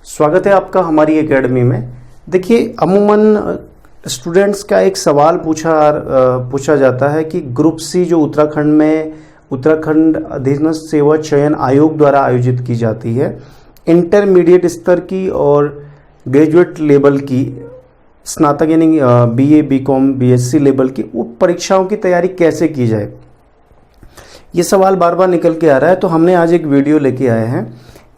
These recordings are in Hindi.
स्वागत है आपका हमारी एकेडमी में। देखिए, अमूमन स्टूडेंट्स का एक सवाल पूछा जाता है कि ग्रुप सी जो उत्तराखंड में उत्तराखंड अधीनस्थ सेवा चयन आयोग द्वारा आयोजित की जाती है, इंटरमीडिएट स्तर की और ग्रेजुएट लेवल की, स्नातक यानी बीए, बीकॉम, बीएससी लेवल की उप परीक्षाओं की तैयारी कैसे की जाए, ये सवाल बार बार निकल के आ रहा है। तो हमने आज एक वीडियो लेके आए हैं।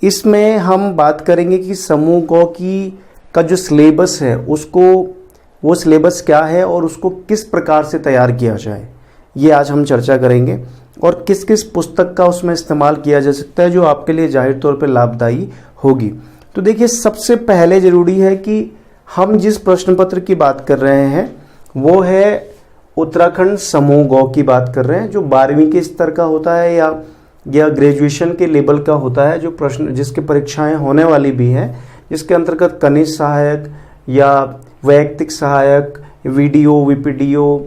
इसमें हम बात करेंगे कि समूह ग का जो सिलेबस है उसको, वो सिलेबस क्या है और उसको किस प्रकार से तैयार किया जाए, ये आज हम चर्चा करेंगे। और किस किस पुस्तक का उसमें इस्तेमाल किया जा सकता है जो आपके लिए जाहिर तौर पर लाभदायी होगी। तो देखिए, सबसे पहले ज़रूरी है कि हम जिस प्रश्न पत्र की बात कर रहे हैं वो है उत्तराखंड समूह ग की बात कर रहे हैं, जो 12वीं के स्तर का होता है या ग्रेजुएशन के लेवल का होता है, जो प्रश्न जिसकी परीक्षाएं होने वाली भी हैं, जिसके अंतर्गत कनिष्ठ सहायक या वैयक्तिक सहायक, वीडीओ, वीपीडीओ,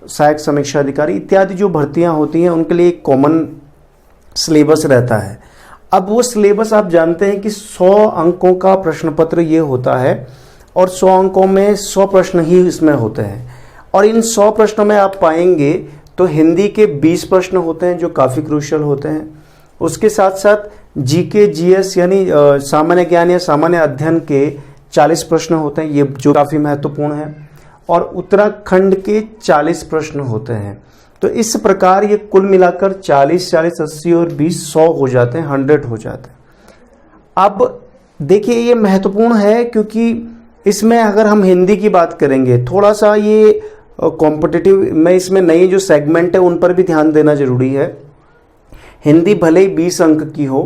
सहायक समीक्षा अधिकारी इत्यादि जो भर्तियां होती हैं उनके लिए एक कॉमन सिलेबस रहता है। अब वो सिलेबस आप जानते हैं कि 100 अंकों का प्रश्न पत्र ये होता है और 100 अंकों में 100 प्रश्न ही इसमें होते हैं। और इन 100 प्रश्नों में आप पाएंगे तो हिंदी के 20 प्रश्न होते हैं जो काफ़ी क्रूशियल होते हैं। उसके साथ साथ जीके, जीएस यानी सामान्य ज्ञान या सामान्य अध्ययन के 40 प्रश्न होते हैं, ये जो काफ़ी महत्वपूर्ण है। और उत्तराखंड के 40 प्रश्न होते हैं। तो इस प्रकार ये कुल मिलाकर 40, 40, 80 और 20, 100 हो जाते हैं, 100 हो जाते हैं। अब देखिए, ये महत्वपूर्ण है क्योंकि इसमें अगर हम हिंदी की बात करेंगे, थोड़ा सा ये कॉम्पिटिटिव में इसमें नई जो सेगमेंट है उन पर भी ध्यान देना जरूरी है। हिंदी भले ही 20 अंक की हो,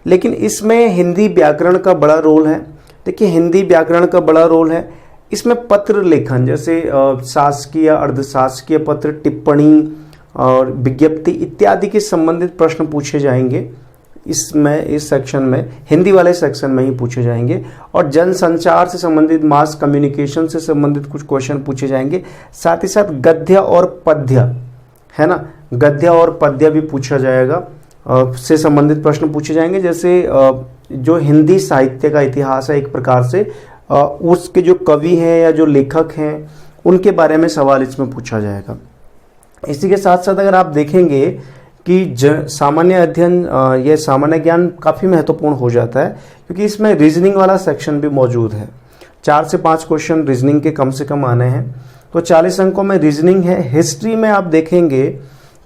लेकिन इसमें हिंदी व्याकरण का बड़ा रोल है। देखिए, हिंदी व्याकरण का बड़ा रोल है। इसमें पत्र लेखन, जैसे शासकीय, अर्धशासकीय पत्र, टिप्पणी और विज्ञप्ति इत्यादि के संबंधित प्रश्न पूछे जाएंगे। इस सेक्शन में, हिंदी वाले सेक्शन में ही पूछे जाएंगे। और जनसंचार से संबंधित, मास कम्युनिकेशन से संबंधित कुछ क्वेश्चन पूछे जाएंगे। साथ ही साथ गद्य और पद्य, है ना, गद्य और पद्य भी पूछा जाएगा, से संबंधित प्रश्न पूछे जाएंगे। जैसे जो हिंदी साहित्य का इतिहास है एक प्रकार से, उसके जो कवि हैं या जो लेखक हैं उनके बारे में सवाल इसमें पूछा जाएगा। इसी के साथ साथ अगर आप देखेंगे कि सामान्य अध्ययन ये सामान्य ज्ञान काफ़ी महत्वपूर्ण हो जाता है, क्योंकि इसमें रीजनिंग वाला सेक्शन भी मौजूद है। 4 से 5 क्वेश्चन रीजनिंग के कम से कम आने हैं, तो 40 अंकों में रीजनिंग है। हिस्ट्री में आप देखेंगे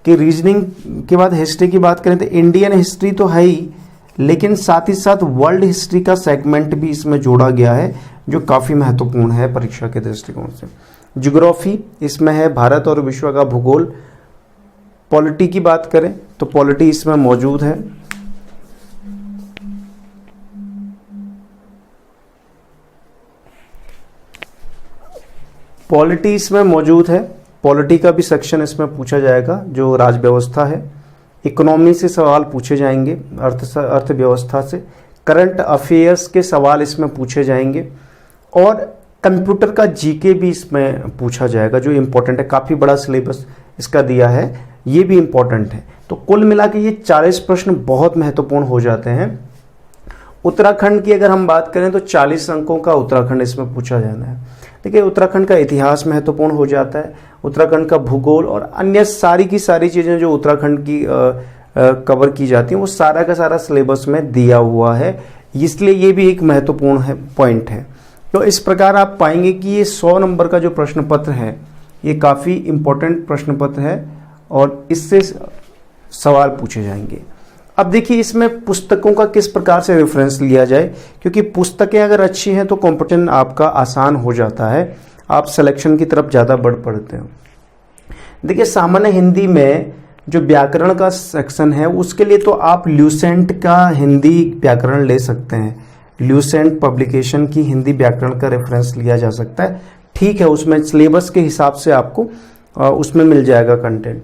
कि रीजनिंग के बाद हिस्ट्री की बात करें तो इंडियन हिस्ट्री तो है ही, लेकिन साथ ही साथ वर्ल्ड हिस्ट्री का सेगमेंट भी इसमें जोड़ा गया है, जो काफ़ी महत्वपूर्ण है परीक्षा के दृष्टिकोण से। ज्योग्राफी इसमें है, भारत और विश्व का भूगोल। पॉलिटी की बात करें तो पॉलिटी इसमें मौजूद है। पॉलिटी इसमें मौजूद है, पॉलिटी का भी सेक्शन इसमें पूछा जाएगा, जो राज्य व्यवस्था है। इकोनॉमी से सवाल पूछे जाएंगे, अर्थव्यवस्था से। करंट अफेयर्स के सवाल इसमें पूछे जाएंगे। और कंप्यूटर का जीके भी इसमें पूछा जाएगा, जो इम्पोर्टेंट है। काफ़ी बड़ा सिलेबस इसका दिया है, ये भी इम्पोर्टेंट है। तो कुल मिला के ये 40 प्रश्न बहुत महत्वपूर्ण हो जाते हैं। उत्तराखंड की अगर हम बात करें तो 40 अंकों का उत्तराखंड इसमें पूछा जाना है। देखिए, उत्तराखंड का इतिहास महत्वपूर्ण हो जाता है, उत्तराखंड का भूगोल और अन्य सारी की सारी चीज़ें जो उत्तराखंड की कवर की जाती हैं, वो सारा का सारा सिलेबस में दिया हुआ है, इसलिए ये भी एक महत्वपूर्ण है, पॉइंट है। तो इस प्रकार आप पाएंगे कि ये 100 नंबर का जो प्रश्न पत्र है ये काफ़ी इम्पोर्टेंट प्रश्न पत्र है और इससे सवाल पूछे जाएंगे। अब देखिए, इसमें पुस्तकों का किस प्रकार से रेफरेंस लिया जाए, क्योंकि पुस्तकें अगर अच्छी हैं तो कॉम्पिटिशन आपका आसान हो जाता है, आप सिलेक्शन की तरफ ज़्यादा बढ़ पड़ते हो। देखिए, सामान्य हिंदी में जो व्याकरण का सेक्शन है उसके लिए तो आप ल्यूसेंट का हिंदी व्याकरण ले सकते हैं। ल्यूसेंट पब्लिकेशन की हिंदी व्याकरण का रेफरेंस लिया जा सकता है, ठीक है। उसमें सिलेबस के हिसाब से आपको उसमें मिल जाएगा कंटेंट।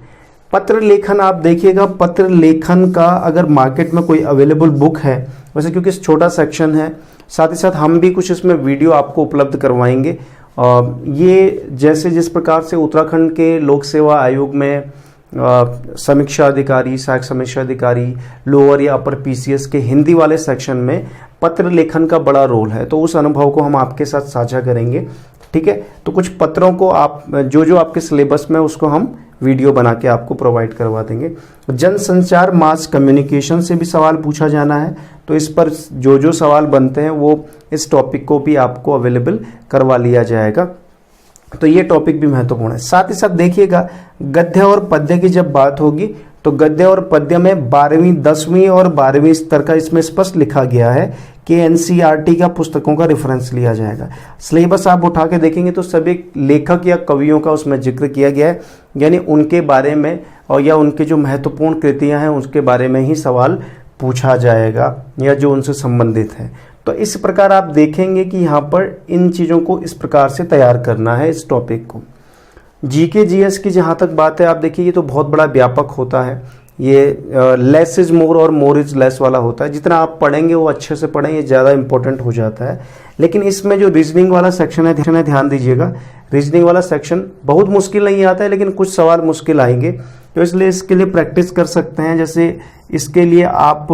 पत्र लेखन आप देखिएगा, पत्र लेखन का अगर मार्केट में कोई अवेलेबल बुक है, वैसे क्योंकि छोटा सेक्शन है, साथ ही साथ हम भी कुछ इसमें वीडियो आपको उपलब्ध करवाएंगे। ये जैसे जिस प्रकार से उत्तराखंड के लोक सेवा आयोग में समीक्षा अधिकारी, सहायक समीक्षा अधिकारी, लोअर या अपर पीसीएस के हिंदी वाले सेक्शन में पत्र लेखन का बड़ा रोल है, तो उस अनुभव को हम आपके साथ साझा करेंगे। ठीक है, तो कुछ पत्रों को आप जो आपके सिलेबस में उसको हम वीडियो बना के आपको प्रोवाइड करवा देंगे। जनसंचार मास कम्युनिकेशन से भी सवाल पूछा जाना है, तो इस पर जो सवाल बनते हैं वो इस टॉपिक को भी आपको अवेलेबल करवा लिया जाएगा। तो ये टॉपिक भी महत्वपूर्ण है। साथ ही साथ देखिएगा, गद्य और पद्य की जब बात होगी तो गद्य और पद्य में 12वीं 10वीं और 12वीं स्तर का इसमें स्पष्ट लिखा गया है कि एनसीईआरटी का पुस्तकों का रेफरेंस लिया जाएगा। सिलेबस आप उठा के देखेंगे तो सभी लेखक या कवियों का उसमें जिक्र किया गया है, यानी उनके बारे में और या उनके जो महत्वपूर्ण कृतियां हैं उसके बारे में ही सवाल पूछा जाएगा या जो उनसे संबंधित है। तो इस प्रकार आप देखेंगे कि यहाँ पर इन चीज़ों को इस प्रकार से तैयार करना है इस टॉपिक को। जीके जीएस की जहाँ तक बात है, आप देखिए ये तो बहुत बड़ा व्यापक होता है, ये लेस इज मोर और मोर इज लेस वाला होता है। जितना आप पढ़ेंगे वो अच्छे से पढ़ें, ये ज़्यादा इंपॉर्टेंट हो जाता है। लेकिन इसमें जो रीजनिंग वाला सेक्शन है ध्यान दीजिएगा, रीजनिंग वाला सेक्शन बहुत मुश्किल नहीं आता है, लेकिन कुछ सवाल मुश्किल आएंगे, तो इसलिए इसके लिए प्रैक्टिस कर सकते हैं। जैसे इसके लिए आप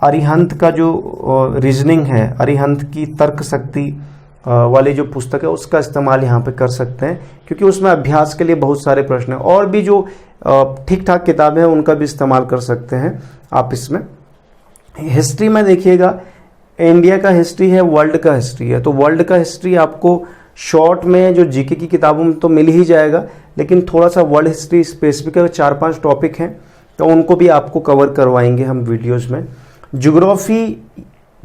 अरिहंत का जो रीजनिंग है, अरिहंत की तर्क शक्ति वाली जो पुस्तक है उसका इस्तेमाल यहाँ पे कर सकते हैं, क्योंकि उसमें अभ्यास के लिए बहुत सारे प्रश्न हैं। और भी जो ठीक ठाक किताबें हैं उनका भी इस्तेमाल कर सकते हैं आप इसमें। हिस्ट्री में देखिएगा, इंडिया का हिस्ट्री है, वर्ल्ड का हिस्ट्री है, तो वर्ल्ड का हिस्ट्री आपको शॉर्ट में जो जीके की किताबों में तो मिल ही जाएगा, लेकिन थोड़ा सा वर्ल्ड हिस्ट्री स्पेसिफिक 4-5 टॉपिक हैं, तो उनको भी आपको कवर करवाएंगे हम वीडियोज़ में। ज्योग्राफी,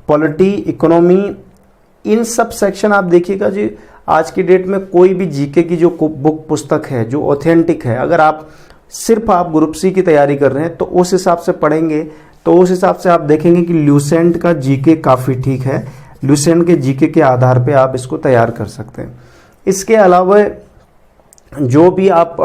पॉलिटी, इकोनॉमी, इन सब सेक्शन आप देखिएगा जी। आज की डेट में कोई भी जीके की जो बुक पुस्तक है जो ऑथेंटिक है, अगर आप सिर्फ आप ग्रुप सी की तैयारी कर रहे हैं तो उस हिसाब से पढ़ेंगे, तो उस हिसाब से आप देखेंगे कि ल्यूसेंट का जीके काफ़ी ठीक है। ल्यूसेंट के जीके के आधार पे आप इसको तैयार कर सकते हैं। इसके अलावा जो भी आप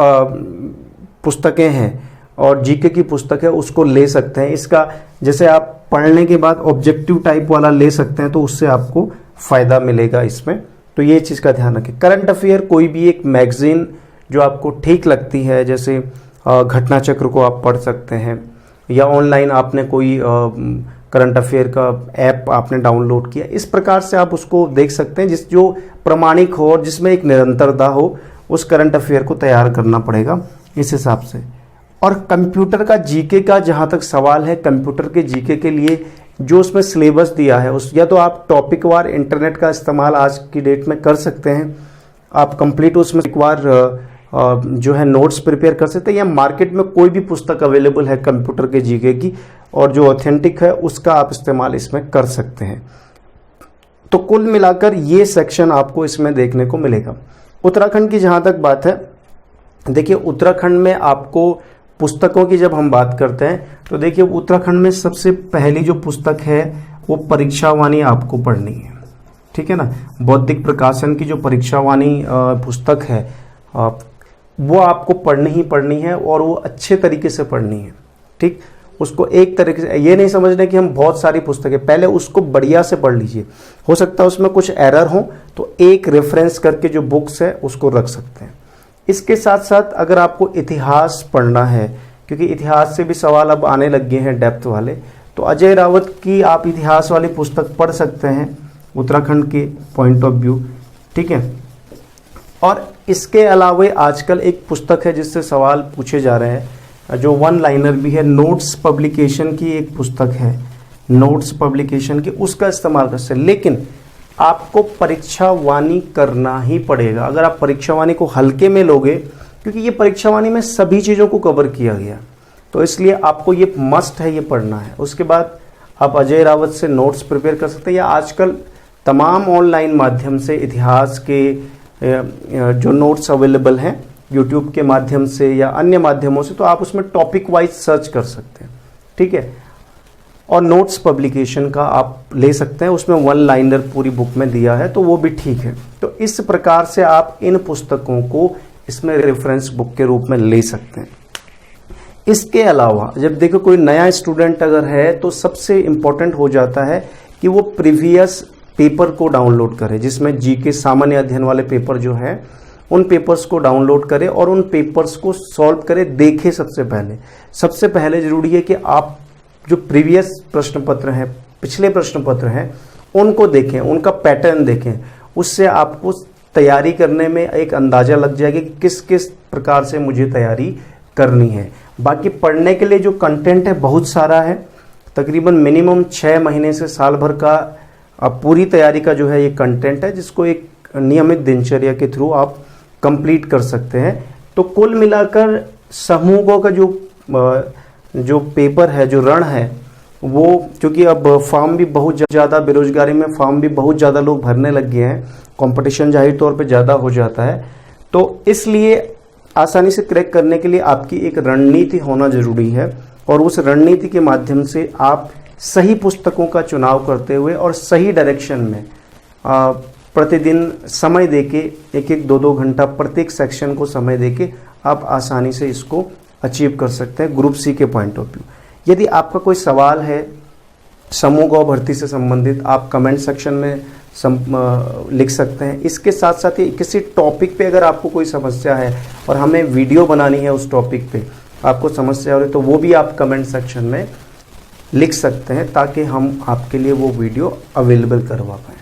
पुस्तकें हैं और जीके की पुस्तक है उसको ले सकते हैं। इसका जैसे आप पढ़ने के बाद ऑब्जेक्टिव टाइप वाला ले सकते हैं, तो उससे आपको फ़ायदा मिलेगा इसमें, तो ये चीज़ का ध्यान रखें। करंट अफेयर कोई भी एक मैगजीन जो आपको ठीक लगती है, जैसे घटना चक्र को आप पढ़ सकते हैं, या ऑनलाइन आपने कोई करंट अफेयर का ऐप आपने डाउनलोड किया, इस प्रकार से आप उसको देख सकते हैं। जो प्रमाणिक हो और जिसमें एक निरंतरता हो, उस करंट अफेयर को तैयार करना पड़ेगा इस हिसाब से। और कंप्यूटर का जीके का जहाँ तक सवाल है, कंप्यूटर के जीके के लिए जो उसमें सिलेबस दिया है उस या तो आप टॉपिक वार इंटरनेट का इस्तेमाल आज की डेट में कर सकते हैं, आप कंप्लीट उसमें एक बार जो है नोट्स प्रिपेयर कर सकते हैं, या मार्केट में कोई भी पुस्तक अवेलेबल है कंप्यूटर के जीके की और जो ऑथेंटिक है उसका आप इस्तेमाल इसमें कर सकते हैं। तो कुल मिलाकर ये सेक्शन आपको इसमें देखने को मिलेगा। उत्तराखंड की जहाँ तक बात है, देखिए उत्तराखंड में आपको पुस्तकों की जब हम बात करते हैं तो देखिए उत्तराखंड में सबसे पहली जो पुस्तक है वो परीक्षावाणी आपको पढ़नी है, ठीक है ना। बौद्धिक प्रकाशन की जो परीक्षावाणी पुस्तक है वो आपको पढ़नी ही पढ़नी है, और वो अच्छे तरीके से पढ़नी है, ठीक। उसको एक तरीके से ये नहीं समझना कि हम बहुत सारी पुस्तकें, पहले उसको बढ़िया से पढ़ लीजिए। हो सकता है उसमें कुछ एरर हो तो एक रेफरेंस करके जो बुक्स है उसको रख सकते हैं। इसके साथ साथ अगर आपको इतिहास पढ़ना है, क्योंकि इतिहास से भी सवाल अब आने लग गए हैं डेप्थ वाले, तो अजय रावत की आप इतिहास वाली पुस्तक पढ़ सकते हैं उत्तराखंड के पॉइंट ऑफ व्यू, ठीक है। और इसके अलावा आजकल एक पुस्तक है जिससे सवाल पूछे जा रहे हैं, जो वन लाइनर भी है, नोट्स पब्लिकेशन की एक पुस्तक है, नोट्स पब्लिकेशन की, उसका इस्तेमाल कर सकते हैं। लेकिन आपको परीक्षावाणी करना ही पड़ेगा। अगर आप परीक्षावाणी को हल्के में लोगे, क्योंकि ये परीक्षावाणी में सभी चीज़ों को कवर किया गया, तो इसलिए आपको ये मस्ट है, ये पढ़ना है। उसके बाद आप अजय रावत से नोट्स प्रिपेयर कर सकते हैं, या आजकल तमाम ऑनलाइन माध्यम से इतिहास के जो नोट्स अवेलेबल हैं यूट्यूब के माध्यम से या अन्य माध्यमों से, तो आप उसमें टॉपिक वाइज सर्च कर सकते हैं, ठीक है। और नोट्स पब्लिकेशन का आप ले सकते हैं, उसमें वन लाइनर पूरी बुक में दिया है, तो वो भी ठीक है। तो इस प्रकार से आप इन पुस्तकों को इसमें रेफरेंस बुक के रूप में ले सकते हैं। इसके अलावा जब देखो कोई नया स्टूडेंट अगर है तो सबसे इम्पोर्टेंट हो जाता है कि वो प्रीवियस पेपर को डाउनलोड करे, जिसमें जीके सामान्य अध्ययन वाले पेपर जो है उन पेपर्स को डाउनलोड करे और उन पेपर्स को सॉल्व करे, देखे। सबसे पहले जरूरी है कि आप जो प्रीवियस प्रश्न पत्र हैं, पिछले प्रश्न पत्र हैं, उनको देखें, उनका पैटर्न देखें, उससे आपको तैयारी करने में एक अंदाज़ा लग जाएगा कि किस किस प्रकार से मुझे तैयारी करनी है। बाकी पढ़ने के लिए जो कंटेंट है बहुत सारा है, तकरीबन मिनिमम 6 महीने से साल भर का पूरी तैयारी का जो है ये कंटेंट है, जिसको एक नियमित दिनचर्या के थ्रू आप कंप्लीट कर सकते हैं। तो कुल मिलाकर समूहों का जो पेपर है, जो रण है, वो क्योंकि अब फॉर्म भी बहुत ज़्यादा, बेरोजगारी में फॉर्म भी बहुत ज़्यादा लोग भरने लग गए हैं, कंपटीशन जाहिर तौर पे ज़्यादा हो जाता है, तो इसलिए आसानी से क्रैक करने के लिए आपकी एक रणनीति होना ज़रूरी है। और उस रणनीति के माध्यम से आप सही पुस्तकों का चुनाव करते हुए और सही डायरेक्शन में प्रतिदिन समय देके 1-1, 2-2 घंटा प्रत्येक सेक्शन को समय देके आप आसानी से इसको अचीव कर सकते हैं ग्रुप सी के पॉइंट ऑफ व्यू। यदि आपका कोई सवाल है समूह गौ भर्ती से संबंधित, आप कमेंट सेक्शन में लिख सकते हैं। इसके साथ साथ ही किसी टॉपिक पे अगर आपको कोई समस्या है और हमें वीडियो बनानी है उस टॉपिक पे आपको समस्या हो रही, तो वो भी आप कमेंट सेक्शन में लिख सकते हैं, ताकि हम आपके लिए वो वीडियो अवेलेबल करवा पाएँ।